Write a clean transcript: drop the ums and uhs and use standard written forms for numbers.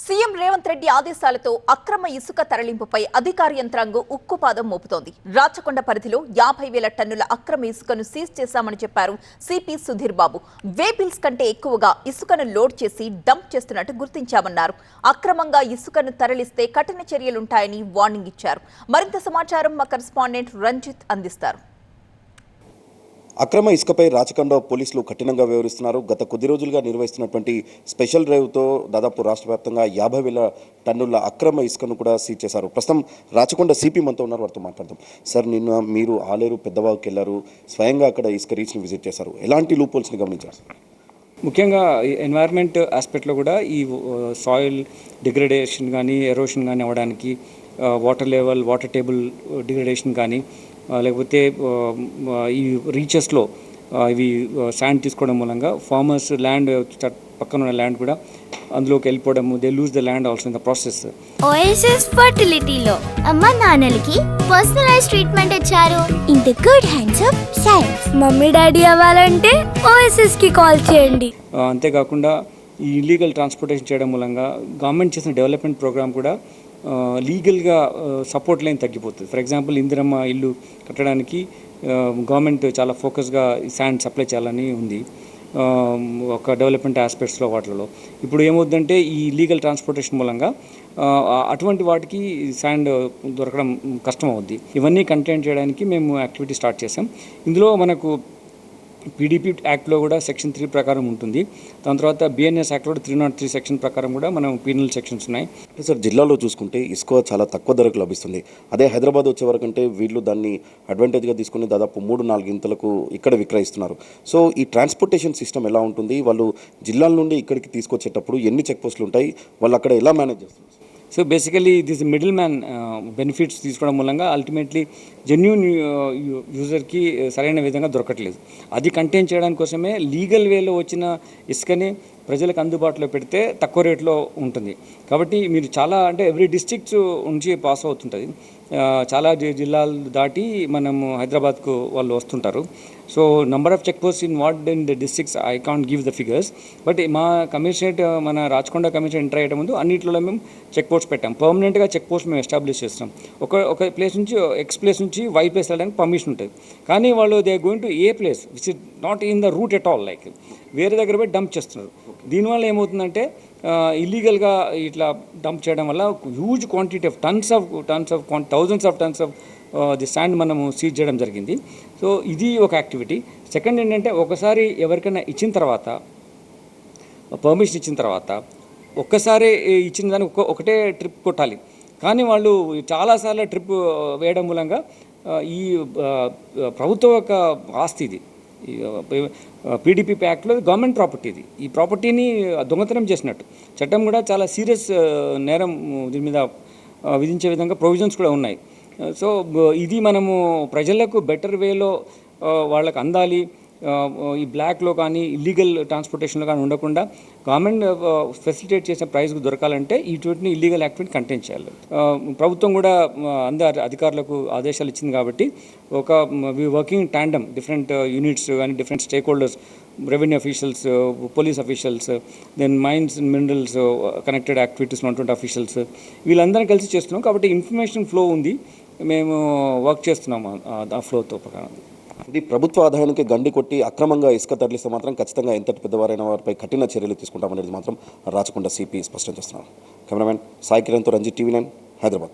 CM Revanth Reddy ఆదేశాలతో అక్రమ ఇసుక తరలింపుపై అధికార యంత్రాంగం ఉక్కుపాదం మోపుతోంది. రాచకొండ పరిధిలో 50,000 టన్నుల అక్రమ ఇసుకను సీజ్ చేశామని చెప్పారు సిపి సుధీర్ బాబు. వేబిల్స్ కంటే ఎక్కువగా ఇసుకను లోడ్ చేసి డంప్ చేస్తున్నట్టు గుర్తించామన్నారు. అక్రమంగా ఇసుకను తరలిస్తే కఠిన చర్యలుంటాయని వార్నింగ్ ఇచ్చారు. మరింత సమాచారం మా కరెస్పాండెంట్ రంజిత్ అందిస్తారు. అక్రమ ఇసుకపై రాచకొండ పోలీసులు కఠినంగా వ్యవహరిస్తున్నారు. గత కొద్ది రోజులుగా నిర్వహిస్తున్నటువంటి స్పెషల్ డ్రైవ్తో దాదాపు రాష్ట్ర వ్యాప్తంగా 50,000 టన్నుల అక్రమ ఇసుకను కూడా సీజ్ చేశారు. ప్రస్తుతం రాచకొండ సిపి మనతో ఉన్నారు, వారితో మాట్లాడదాం. సార్, నిన్న మీరు ఆలేరు పెద్దవాగుకి వెళ్ళారు, స్వయంగా అక్కడ ఇసుక రీచ్ని విజిట్ చేశారు. ఎలాంటి లూప్ హోల్స్ని గమనించారు? ముఖ్యంగా ఎన్వైర్న్మెంట్ ఆస్పెక్ట్లో కూడా ఈ సాయిల్ డిగ్రేడేషన్ కానీ ఎరోషన్ కానీ అవ్వడానికి, water level water table degradation కానీ, లేకపోతే ఈ రీచెస్లో ఇవి శాండ్ తీసుకోవడం మూలంగా ఫార్మర్స్ ల్యాండ్ పక్కన ఉన్న ల్యాండ్ కూడా అందులోకి వెళ్ళిపోవడం, they lose the land also in the process. OSS ఫర్టిలిటీలో అమ్మ నాన్నలకి పర్సనలైజ్ ట్రీట్మెంట్ ఇచ్చారు. In the good hands of science. Mummy daddy అవ్వాలంటే ఓఎస్ఎస్ కి కాల్ చేయండి. అంతేకాకుండా ఈ ఇల్లీగల్ ట్రాన్స్పోర్టేషన్ చేయడం మూలంగా గవర్నమెంట్ చేసిన డెవలప్మెంట్ ప్రోగ్రామ్ కూడా లీగల్గా సపోర్ట్ లైన్ తగ్గిపోతుంది. ఫర్ ఎగ్జాంపుల్, ఇందిరమ్మ ఇల్లు కట్టడానికి గవర్నమెంట్ చాలా ఫోకస్గా శాండ్ సప్లై చేయాలని ఉంది ఒక డెవలప్మెంట్ ఆస్పెక్ట్స్లో వాటిలో. ఇప్పుడు ఏమవుతుందంటే ఈ లీగల్ ట్రాన్స్పోర్టేషన్ మూలంగా అటువంటి వాటికి శాండ్ దొరకడం కష్టం అవుద్ది. ఇవన్నీ కంటైన్ చేయడానికి మేము యాక్టివిటీ స్టార్ట్ చేసాం. ఇందులో మనకు పీడీపీ యాక్ట్లో కూడా సెక్షన్ 3 ప్రకారం ఉంటుంది. దాని తర్వాత బిఎన్ఎస్ యాక్ట్లో 303 సెక్షన్ ప్రకారం కూడా మనం పీనల్ సెక్షన్స్ ఉన్నాయి. సార్, జిల్లాలో చూసుకుంటే ఇసుక చాలా తక్కువ ధరకు లభిస్తుంది. అదే హైదరాబాద్ వచ్చే వరకంటే వీళ్ళు దాన్ని అడ్వాంటేజ్గా తీసుకుని దాదాపు 3-4 ఇంతలకు ఇక్కడ విక్రయిస్తున్నారు. సో ఈ ట్రాన్స్పోర్టేషన్ సిస్టమ్ ఎలా ఉంటుంది? వాళ్ళు జిల్లాల నుండి ఇక్కడికి తీసుకొచ్చేటప్పుడు ఎన్ని చెక్ పోస్టులు ఉంటాయి? వాళ్ళు అక్కడ ఎలా మేనేజ్ చేస్తున్నారు? So basically this middle man benefits తీసుకోవడం మూలంగా అల్టిమేట్లీ జెన్యూన్ యూజర్కి సరైన విధంగా దొరకట్లేదు. అది కంటైన్ చేయడానికి కోసమే లీగల్ వేలో వచ్చిన ఇసుకని ప్రజలకు అందుబాటులో పెడితే తక్కువ రేట్లో ఉంటుంది. కాబట్టి మీరు చాలా అంటే ఎవ్రీ డిస్ట్రిక్ట్స్ నుంచి పాస్ అవుతుంటుంది. చాలా జిల్లాలు దాటి మనము హైదరాబాద్కు వాళ్ళు వస్తుంటారు. So number of check post in the districts I can't give the figures. But మా కమిషనరేట్, మన రాచకొండ కమిషనరేట్ ఎంటర్ అయ్యే ముందు అన్నింటిలో మేము చెక్ పోస్ట్ పెట్టాం. పర్మనెంట్గా చెక్ పోస్ట్ మేము ఎస్టాబ్లిష్ చేస్తాం. ఒక ప్లేస్ నుంచి ఎక్స్ ప్లేస్ నుంచి వై ప్లేస్ వెళ్ళడానికి పర్మిషన్ ఉంటుంది. కానీ వాళ్ళు they going to A place which is not in the route at all, like వేరే దగ్గర పోయి డంప్ చేస్తున్నారు. దీనివల్ల ఏమవుతుందంటే ఇల్లీగల్గా ఇట్లా డంప్ చేయడం వల్ల huge quantity of thousands of tons of the sand మనము సీజ్ చేయడం జరిగింది. సో ఇది ఒక యాక్టివిటీ. సెకండ్ ఏంటంటే, ఒకసారి ఎవరికైనా ఇచ్చిన తర్వాత, పర్మిషన్ ఇచ్చిన తర్వాత ఒక్కసారి ఇచ్చిన దాన్ని ఒకటే ట్రిప్ కొట్టాలి. కానీ వాళ్ళు చాలాసార్లు ట్రిప్ వేయడం మూలంగా ఈ ప్రభుత్వ యొక్క ఆస్తి ఇది, పీడీపీ యాక్ట్లో గవర్నమెంట్ ప్రాపర్టీ ఇది. ఈ ప్రాపర్టీని దొంగతనం చేసినట్టు చట్టం కూడా చాలా సీరియస్ నేరం దీని మీద విధించే విధంగా ప్రొవిజన్స్ కూడా ఉన్నాయి. సో ఇది మనము ప్రజలకు బెటర్ వేలో వాళ్ళకు అందాలి. ఈ బ్లాక్లో కానీ ఇల్లీగల్ ట్రాన్స్పోర్టేషన్లో కానీ ఉండకుండా గవర్నమెంట్ ఫెసిలిటేట్ చేసే ప్రైస్కు దొరకాలంటే ఇటువంటిని ఇల్లీగల్ యాక్టివిటీ కంటైన్ చేయాలి. ప్రభుత్వం కూడా అందరు అధికారులకు ఆదేశాలు ఇచ్చింది. కాబట్టి వర్కింగ్ టాండమ్ డిఫరెంట్ యూనిట్స్ కానీ different stake holders, revenue officials, police officials, then mines and minerals connected activities ఉన్నటువంటి అఫీషియల్స్, వీళ్ళందరం కలిసి చేస్తున్నాం. కాబట్టి ఇన్ఫర్మేషన్ ఫ్లో ఉంది, మేము వర్క్ చేస్తున్నాము ఆ ఫ్లోతో ప్రకారం. ఇది ప్రభుత్వ ఆదాయానికి గండి కొట్టి అక్రమంగా ఇసుక తరలిస్తే మాత్రం ఖచ్చితంగా ఎంతటి పెద్దవారైన వారిపై కఠిన చర్యలు తీసుకుంటామనేది మాత్రం రాచకొండ సిపి స్పష్టం చేస్తున్నారు. కెమెరామెన్ సాయి కిరణ్తో రంజిత్, TV9 హైదరాబాద్.